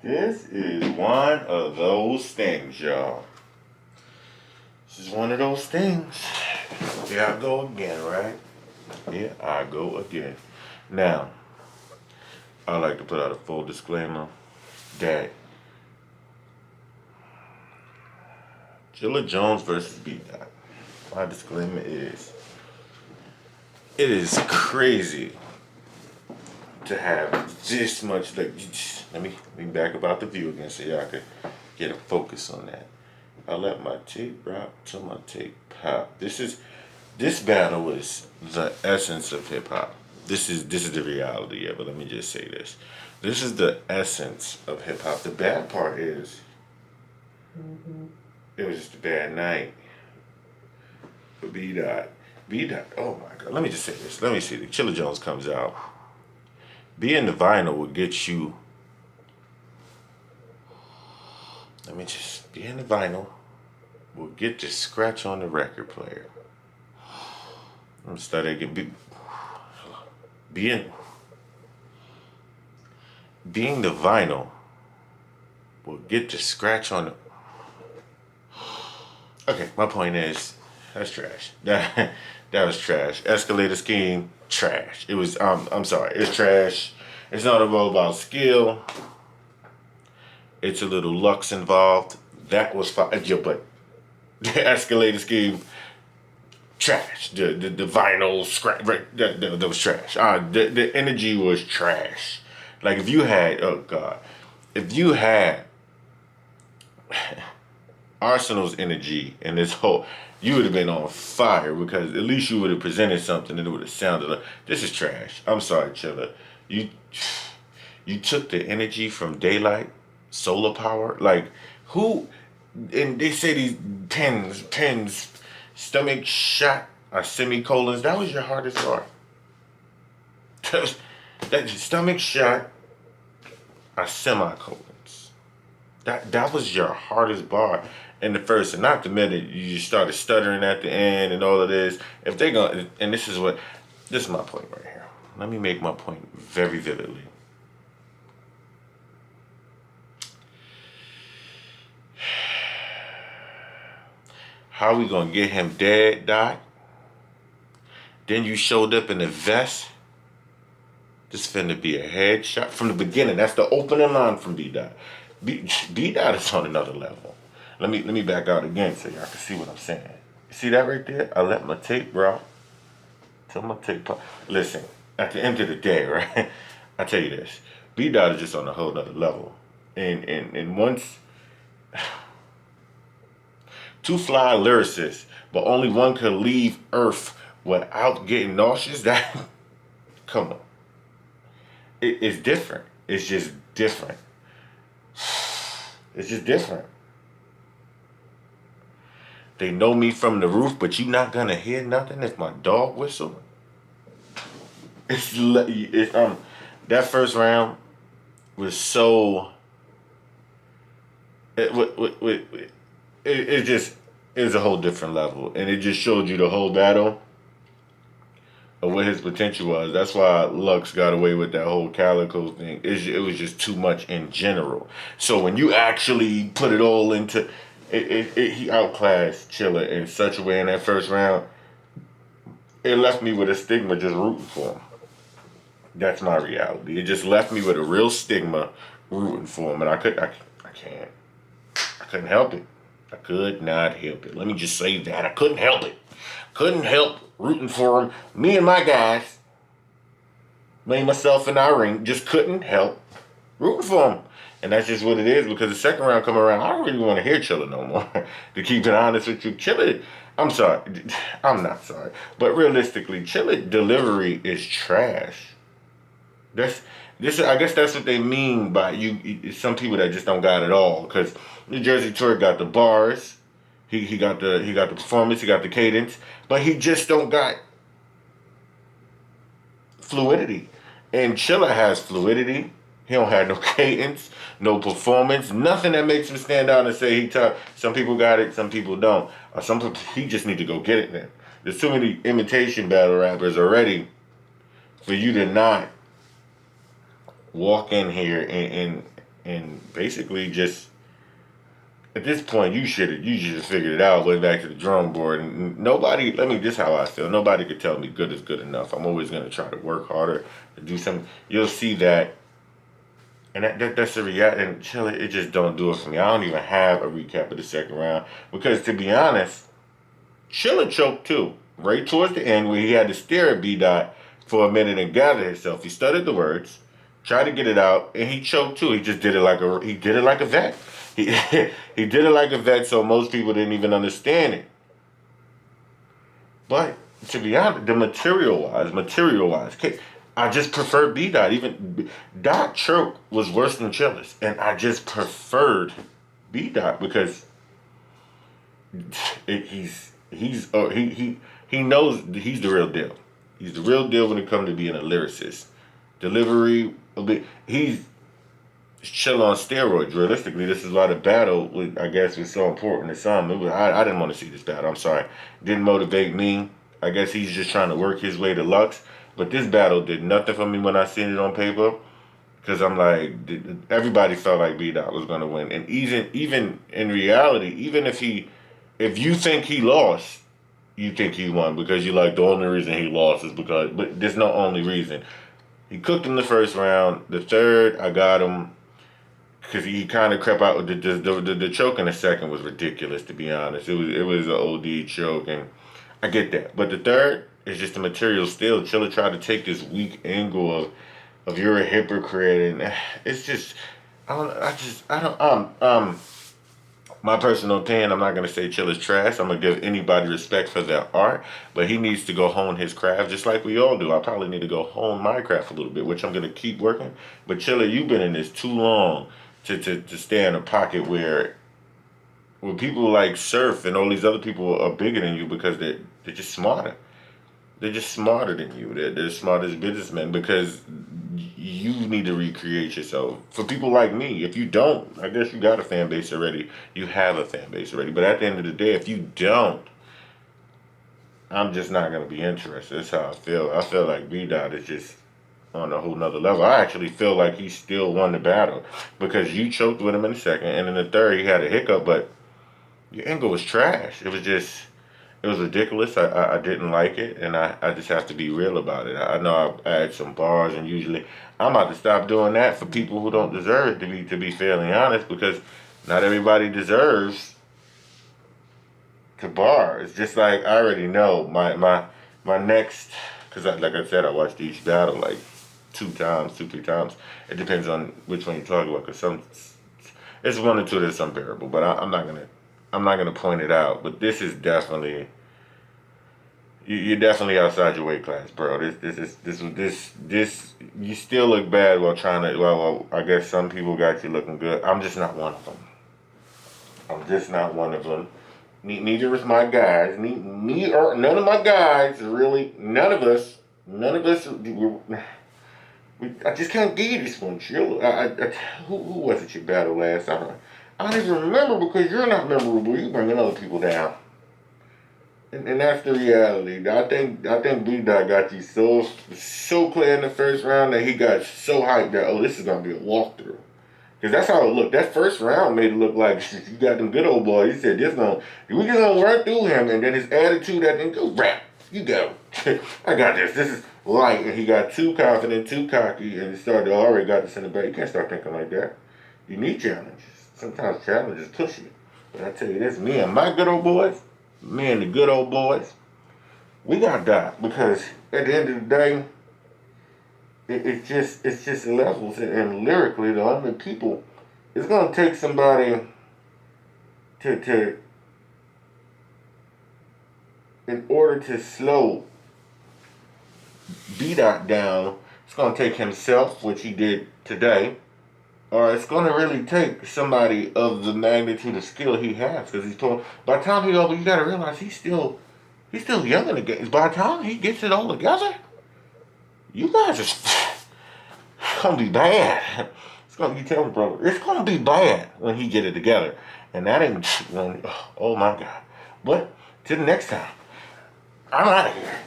This is one of those things, y'all. This is one of those things. Here I go again, right? Here I go again. Now, I like to put out a full disclaimer that Chilla Jones versus Bdot. My disclaimer is, it is crazy to have this much. Like, let me back about the view again so y'all can get a focus on that. I let my tape rock till my tape pop. This battle is the essence of hip hop. This is the reality, yeah, but let me just say this. This is the essence of hip hop. The bad part is it was just a bad night for Bdot. Oh my god, let me just say this. Let me see. The Chilla Jones comes out. Being the vinyl will get you. Being the vinyl will get the scratch on the record player. I'm gonna start again. Being the vinyl will get the scratch on the. Okay, my point is, that's trash. That was trash. Escalator scheme, trash. It was. I'm sorry. It's trash. It's not all about skill. It's a little luck involved. That was fine. Yeah, but the escalator scheme, trash. The vinyl scratch. Right, that was trash. The energy was trash. Like if you had, oh god, if you had Arsenal's energy and this whole, you would have been on fire because at least you would have presented something and it would have sounded like, this is trash. I'm sorry, Chilla. You took the energy from daylight, solar power, like who, and they say these pens, stomach shot are semicolons. That was your hardest bar. That stomach shot are semicolons. That was your hardest bar in the first, and not the minute you started stuttering at the end and all of this. If they gonna, and this is my point right here. Let me make my point very vividly. How we gonna get him dead, Dot? Then you showed up in a vest. This finna be a headshot from the beginning. That's the opening line from Bdot. Bdot is on another level. Let me back out again so y'all can see what I'm saying. See that right there? I let my tape rock till my tape pop. Listen, at the end of the day, right? I tell you this, Bdot is just on a whole nother level. And once two fly lyricists, but only one could leave Earth without getting nauseous. That come on. It's different. It's just different. It's just different. They know me from the roof, but you not gonna hear nothing if my dog whistle. It's that first round was so. It was a whole different level, and it just showed you the whole battle of what his potential was. That's why Lux got away with that whole Calico thing. It was just too much in general. So when you actually put it all into he outclassed Chilla in such a way in that first round. It left me with a stigma just rooting for him. That's my reality. It just left me with a real stigma rooting for him, and I couldn't help it. I could not help it. Let me just say that. I couldn't help it. Couldn't help rooting for him. Me and my guys, me, myself, and our ring, just couldn't help rooting for him. And that's just what it is, because the second round come around, I don't really want to hear Chilla no more. To keep it honest with you, Chilla, I'm sorry. I'm not sorry. But realistically, Chilla delivery is trash. I guess that's what they mean by you. Some people that just don't got it all, because New Jersey Tour got the bars, he got the performance, he got the cadence, but he just don't got fluidity. And Chilla has fluidity. He don't have no cadence, no performance, nothing that makes him stand out and say he tough. Some people got it, some people don't. Or some people, he just need to go get it then. There's too many imitation battle rappers already for you to not walk in here and and basically just at this point you should have figured it out. Went back to the drawing board, and nobody. This is how I feel. Nobody could tell me good is good enough. I'm always gonna try to work harder to do something. You'll see that. And that's the reality. And Chilla, it just don't do it for me. I don't even have a recap of the second round because, to be honest, Chilla choked too. Right towards the end, where he had to stare at Bdot for a minute and gather himself. He stuttered the words, tried to get it out, and he choked too. He just did it like a vet. He he did it like a vet, so most people didn't even understand it. But to be honest, the material-wise, I just prefer Bdot. Even Dot choke was worse than Chilla's, and I just preferred Bdot because he knows he's the real deal. He's the real deal when it comes to being a lyricist. Delivery, he's Chilla on steroids. Realistically, this is why the battle, I guess, was so important to some. I didn't want to see this battle. I'm sorry. Didn't motivate me. I guess he's just trying to work his way to Lux. But this battle did nothing for me when I seen it on paper. Because I'm like, everybody felt like Bdot was going to win. And even in reality, even if you think he lost, you think he won. Because you like, the only reason he lost is because, but there's no only reason. He cooked him the first round. The third, I got him. Because he kind of crept out with the choke in the second was ridiculous, to be honest. It was an OD choke, and I get that. But the third is just the material still. Chilla tried to take this weak angle of you're a hypocrite, and it's just my personal opinion, I'm not gonna say Chilla's trash. I'm gonna give anybody respect for their art, but he needs to go hone his craft just like we all do. I probably need to go hone my craft a little bit, which I'm gonna keep working. But Chilla, you've been in this too long to stay in a pocket where people like Surf and all these other people are bigger than you because they're just smarter. They're just smarter than you. They're smart as businessmen because you need to recreate yourself. For people like me, if you don't, I guess you got a fan base already. You have a fan base already. But at the end of the day, if you don't, I'm just not going to be interested. That's how I feel. I feel like Bdot is just on a whole nother level. I actually feel like he still won the battle because you choked with him in the second, and in the third he had a hiccup, but your angle was trash. It was ridiculous. I didn't like it, and I just have to be real about it. I know I add some bars, and usually I'm about to stop doing that for people who don't deserve it, to be fairly honest, because not everybody deserves to bar. It's just like I already know my next, because like I said, I watched each battle like 2, 3 times. It depends on which one you're talking about, because it's one or two that's unbearable, but I'm not gonna point it out. But this is definitely, you're definitely outside your weight class, bro. This you still look bad while trying to. Well, I guess some people got you looking good. I'm just not one of them. I'm just not one of them. Neither is my guys. Me or none of my guys. Really, none of us. None of us. I just can't give you this one, Chill. Who was it you battled last? I don't even remember because you're not memorable. You bringing other people down, and that's the reality. I think Bdot got you so clear in the first round that he got so hyped that this is gonna be a walkthrough. Because that's how it looked. That first round made it look like you got them good old boys. He said, we just gonna run through him, and then his attitude that didn't go rap. You go. I got this. This is light, and he got too confident, too cocky, and he started to already got this in the back. You can't start thinking like that. You need challenges. Sometimes challenges push you. But I tell you this, me and my good old boys, me and the good old boys, we got Dot because at the end of the day, it's just levels and lyrically though. I mean, people, it's gonna take somebody to in order to slow Bdot down. It's gonna take himself, which he did today, or it's gonna really take somebody of the magnitude of skill he has. Because he's told by the time you gotta realize he's still young in the game. By the time he gets it all together, you guys are gonna be bad. You tell me, brother, it's gonna be bad when he get it together, and that ain't when. Oh my God! But till the next time, I'm out of here.